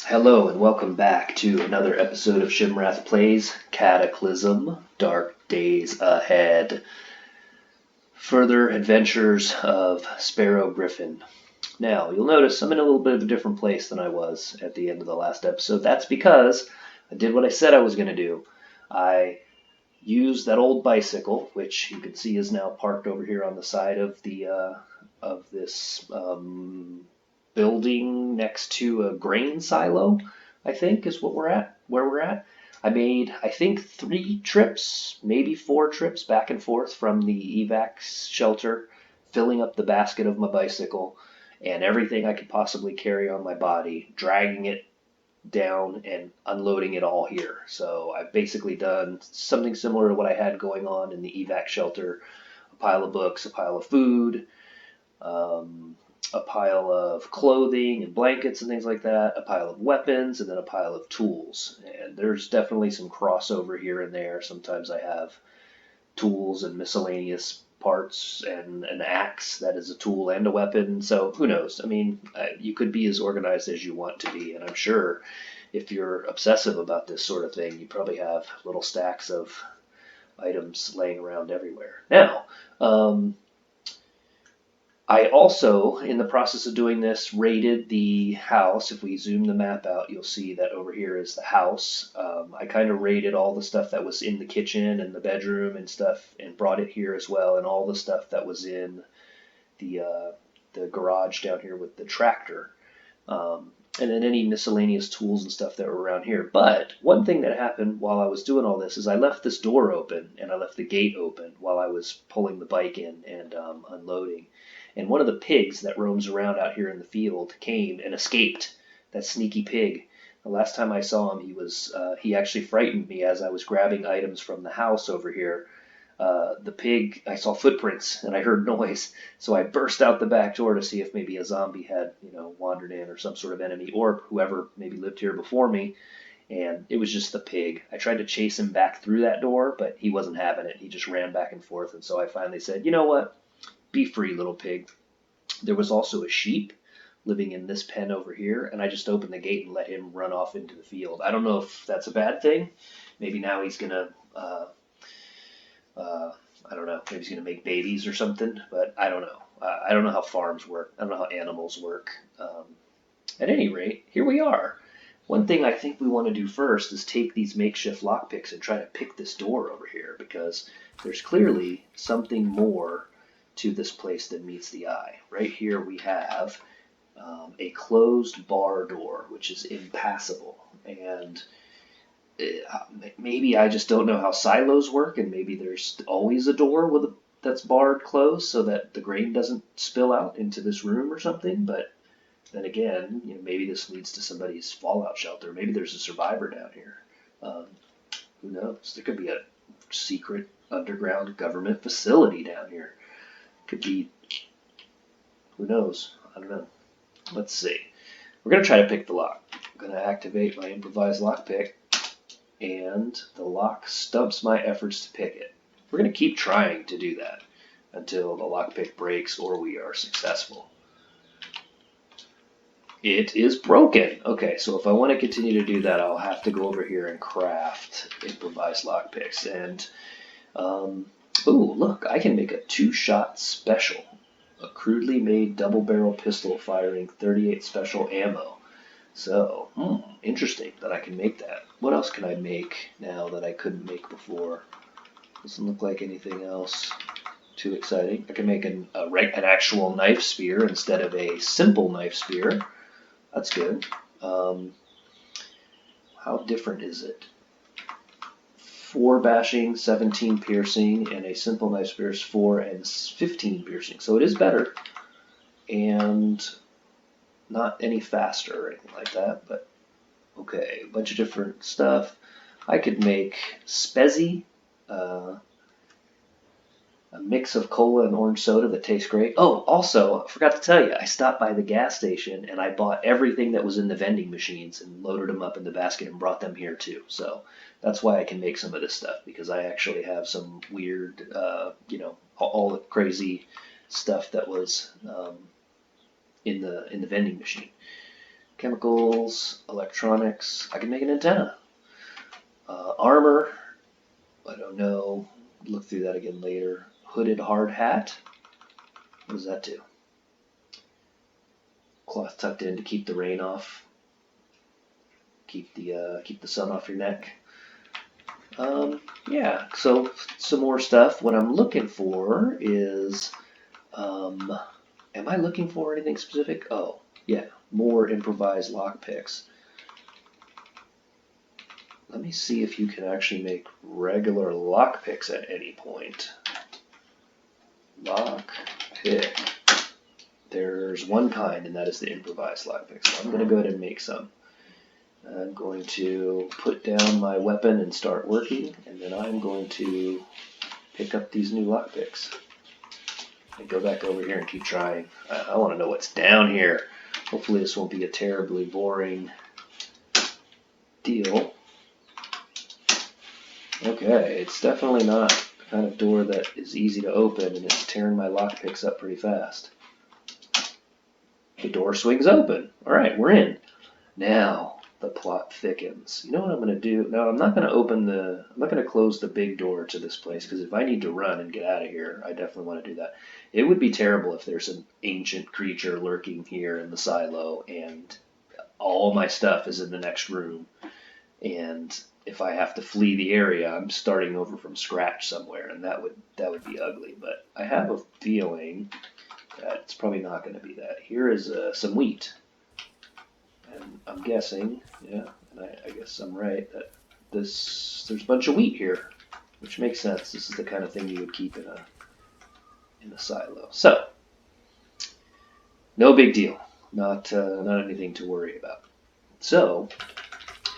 Hello and welcome back to another episode of Shimrath Plays Cataclysm, Dark Days Ahead. Further adventures of Sparrow Gryphon. Now, you'll notice I'm in a little bit of a different place than I was at the end of the last episode. That's because I did what I said I was going to do. I used that old bicycle, which you can see is now parked over here on the side of this building next to a grain silo, I think is where we're at. I made, I think, 3 trips, maybe 4 trips back and forth from the evac shelter, filling up the basket of my bicycle and everything I could possibly carry on my body, dragging it down and unloading it all here. So I've basically done something similar to what I had going on in the evac shelter: a pile of books, a pile of food, a pile of clothing and blankets and things like that, a pile of weapons, and then a pile of tools. And there's definitely some crossover here and there. Sometimes I have tools and miscellaneous parts and an axe that is a tool and a weapon. So who knows? I mean, you could be as organized as you want to be. And I'm sure if you're obsessive about this sort of thing, you probably have little stacks of items laying around everywhere. Now, I also, in the process of doing this, raided the house. If we zoom the map out, you'll see that over here is the house. I kind of raided all the stuff that was in the kitchen and the bedroom and stuff, and brought it here as well, and all the stuff that was in the garage down here with the tractor, and then any miscellaneous tools and stuff that were around here. But one thing that happened while I was doing all this is I left this door open and I left the gate open while I was pulling the bike in and unloading. And one of the pigs that roams around out here in the field came and escaped. That sneaky pig. The last time I saw him, he actually frightened me as I was grabbing items from the house over here. The pig, I saw footprints and I heard noise, so I burst out the back door to see if maybe a zombie had, wandered in, or some sort of enemy, or whoever maybe lived here before me. And it was just the pig. I tried to chase him back through that door, but he wasn't having it. He just ran back and forth, and so I finally said, you know what? Be free, little pig. There was also a sheep living in this pen over here, and I just opened the gate and let him run off into the field. I don't know if that's a bad thing. Maybe now he's gonna, I don't know, maybe he's gonna make babies or something, but I don't know. I don't know how farms work. I don't know how animals work. At any rate, here we are. One thing I think we want to do first is take these makeshift lockpicks and try to pick this door over here, because there's clearly something more to this place that meets the eye. Right here we have a closed bar door, which is impassable. And maybe I just don't know how silos work, and maybe there's always a door that's barred closed so that the grain doesn't spill out into this room or something. But then again, maybe this leads to somebody's fallout shelter. Maybe there's a survivor down here. Who knows? There could be a secret underground government facility down here. Could be, who knows? I don't know. Let's see. We're going to try to pick the lock. I'm going to activate my improvised lockpick, and the lock stumps my efforts to pick it. We're going to keep trying to do that until the lockpick breaks or we are successful. It is broken. Okay, so if I want to continue to do that, I'll have to go over here and craft improvised lockpicks. And ooh, look, I can make a 2-shot special. A crudely made double-barrel pistol firing 38 special ammo. So, interesting that I can make that. What else can I make now that I couldn't make before? Doesn't look like anything else too exciting. I can make an actual knife spear instead of a simple knife spear. That's good. How different is it? 4 bashing, 17 piercing, and a simple knife spear is 4 and 15 piercing. So it is better, and not any faster or anything like that, but okay, a bunch of different stuff. I could make Spezzy, a mix of cola and orange soda that tastes great. Oh, also, I forgot to tell you, I stopped by the gas station and I bought everything that was in the vending machines and loaded them up in the basket and brought them here too. So that's why I can make some of this stuff, because I actually have some weird, all the crazy stuff that was in the vending machine. chemicals, electronics. I can make an antenna. Armor. I don't know. Look through that again later. Hooded hard hat. What does that do? Cloth tucked in to keep the rain off. Keep the sun off your neck. Yeah, so some more stuff. What I'm looking for is, am I looking for anything specific? Oh, yeah, more improvised lockpicks. Let me see if you can actually make regular lockpicks at any point. Lockpick. There's one kind, and that is the improvised lockpick. So I'm going to go ahead and make some. I'm going to put down my weapon and start working, and then I'm going to pick up these new lockpicks. And go back over here and keep trying. I want to know what's down here. Hopefully this won't be a terribly boring deal. Okay, it's definitely not the kind of door that is easy to open, and it's tearing my lockpicks up pretty fast. The door swings open. All right, we're in. Now the plot thickens. You know what I'm going to do? Now I'm not going to close the big door to this place, because if I need to run and get out of here, I definitely want to do that. It would be terrible if there's an ancient creature lurking here in the silo and all my stuff is in the next room, and if I have to flee the area, I'm starting over from scratch somewhere, and that would be ugly. But I have a feeling that it's probably not going to be that. Here is some wheat. And I'm guessing, yeah, and I guess I'm right, that there's a bunch of wheat here, which makes sense. This is the kind of thing you would keep in a silo. So, no big deal. Not anything to worry about. So,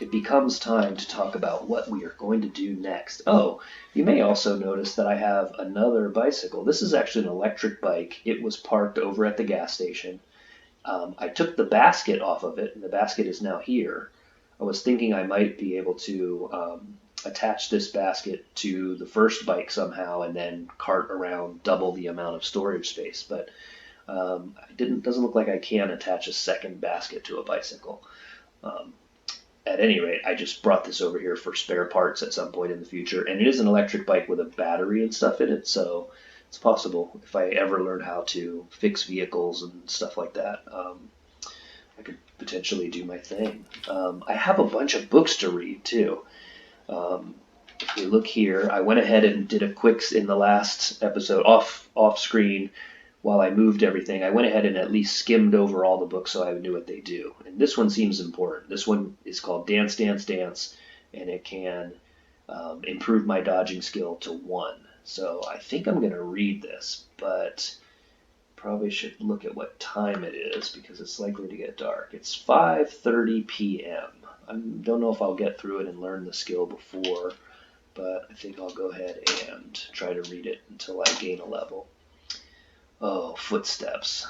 it becomes time to talk about what we are going to do next. Oh, you may also notice that I have another bicycle. This is actually an electric bike. It was parked over at the gas station. I took the basket off of it, and the basket is now here. I was thinking I might be able to attach this basket to the first bike somehow and then cart around double the amount of storage space, but it doesn't look like I can attach a second basket to a bicycle. At any rate, I just brought this over here for spare parts at some point in the future, and it is an electric bike with a battery and stuff in it, so it's possible if I ever learn how to fix vehicles and stuff like that, I could potentially do my thing. I have a bunch of books to read too. If you look here, I went ahead and did a quick in the last episode off screen while I moved everything. I went ahead and at least skimmed over all the books so I knew what they do. And this one seems important. This one is called Dance, Dance, Dance, and it can improve my dodging skill to 1. So I think I'm going to read this, but probably should look at what time it is because it's likely to get dark. It's 5:30 p.m. I don't know if I'll get through it and learn the skill before, but I think I'll go ahead and try to read it until I gain a level. Oh, footsteps.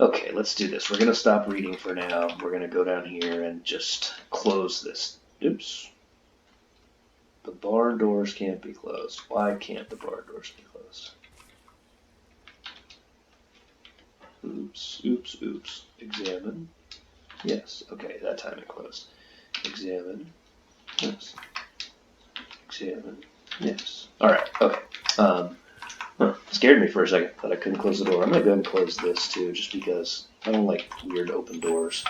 Okay, let's do this. We're going to stop reading for now. We're going to go down here and just close this. Oops. The barn doors can't be closed. Why can't the barn doors be closed? Oops, oops, oops. Examine. Yes. Okay, that time it closed. Examine. Yes. Examine. Yes. All right. Okay. Scared me for a second that I couldn't close the door. I'm going to go ahead and close this too, just because I don't like weird open doors.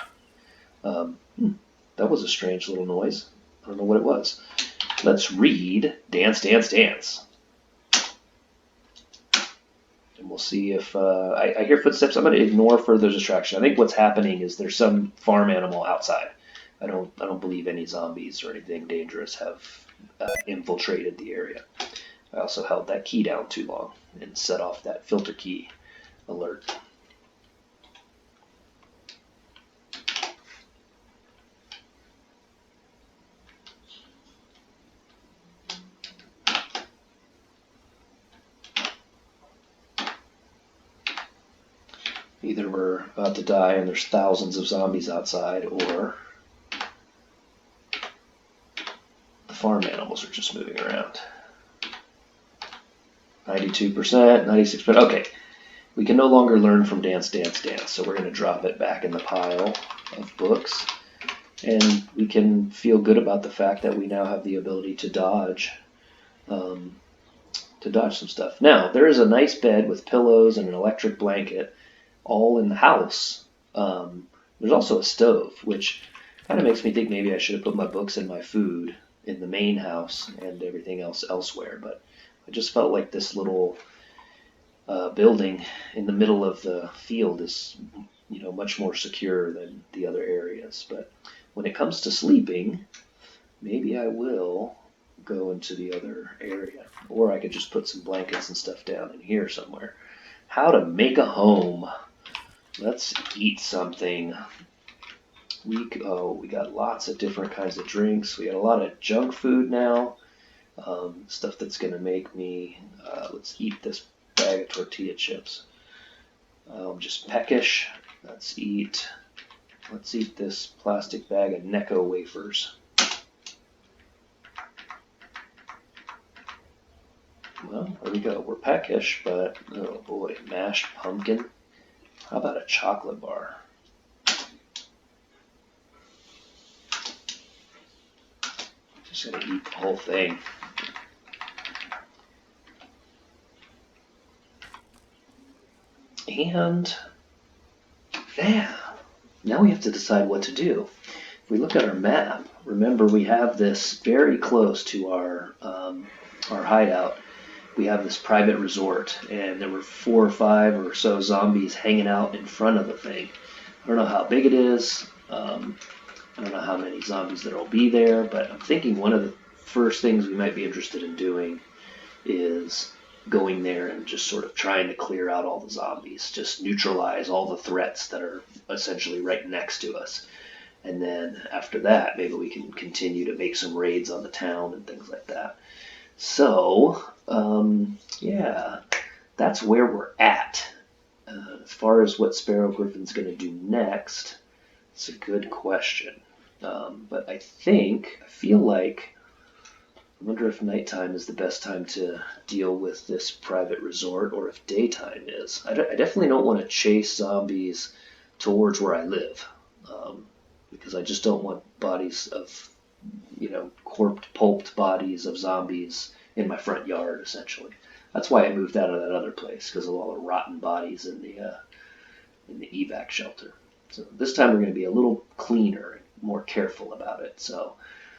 That was a strange little noise. I don't know what it was. Let's read Dance, Dance, Dance. And we'll see if I hear footsteps. I'm going to ignore further distraction. I think what's happening is there's some farm animal outside. I don't believe any zombies or anything dangerous have infiltrated the area. I also held that key down too long and set off that filter key alert. Either we're about to die and there's thousands of zombies outside, or the farm animals are just moving around. 92%, 96%. Okay, we can no longer learn from Dance, Dance, Dance, so we're going to drop it back in the pile of books. And we can feel good about the fact that we now have the ability to dodge some stuff. Now, there is a nice bed with pillows and an electric blanket all in the house. There's also a stove, which kind of makes me think maybe I should have put my books and my food in the main house and everything else elsewhere. But I just felt like this little building in the middle of the field is, much more secure than the other areas. But when it comes to sleeping, maybe I will go into the other area. Or I could just put some blankets and stuff down in here somewhere. How to make a home. Let's eat something. We got lots of different kinds of drinks. We got a lot of junk food now. Stuff that's going to make me, let's eat this bag of tortilla chips. I'm just peckish. Let's eat this plastic bag of Necco wafers. Well, there we go. We're peckish, but oh boy, mashed pumpkin. How about a chocolate bar? Just gonna eat the whole thing. And yeah, now we have to decide what to do. If we look at our map, remember we have this very close to our hideout. We have this private resort, and there were 4 or 5 or so zombies hanging out in front of the thing. I don't know how big it is. I don't know how many zombies there will be there, but I'm thinking one of the first things we might be interested in doing is going there and just sort of trying to clear out all the zombies, just neutralize all the threats that are essentially right next to us. And then after that, maybe we can continue to make some raids on the town and things like that. So, yeah, that's where we're at. As far as what Sparrow Gryphon's going to do next, it's a good question. But I feel like, I wonder if nighttime is the best time to deal with this private resort, or if daytime is. I definitely don't want to chase zombies towards where I live, because I just don't want bodies of, pulped bodies of zombies in my front yard, essentially. That's why I moved out of that other place, because of all the rotten bodies in the evac shelter. So this time we're going to be a little cleaner and more careful about it. So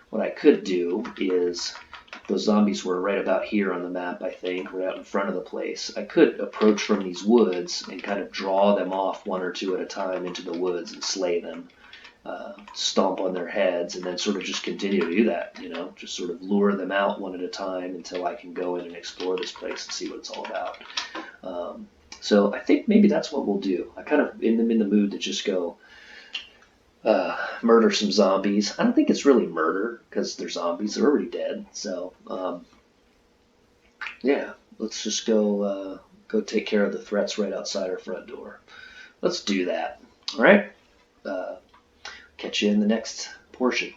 what I could do is, those zombies were right about here on the map, I think, right out in front of the place. I could approach from these woods and kind of draw them off 1 or 2 at a time into the woods and slay them, stomp on their heads, and then sort of just continue to do that, just sort of lure them out 1 at a time until I can go in and explore this place and see what it's all about. So I think maybe that's what we'll do. I kind of am in the mood to just go murder some zombies. I don't think it's really murder, because they're zombies. They're already dead. So, yeah, let's just go take care of the threats right outside our front door. Let's do that. All right? Catch you in the next portion.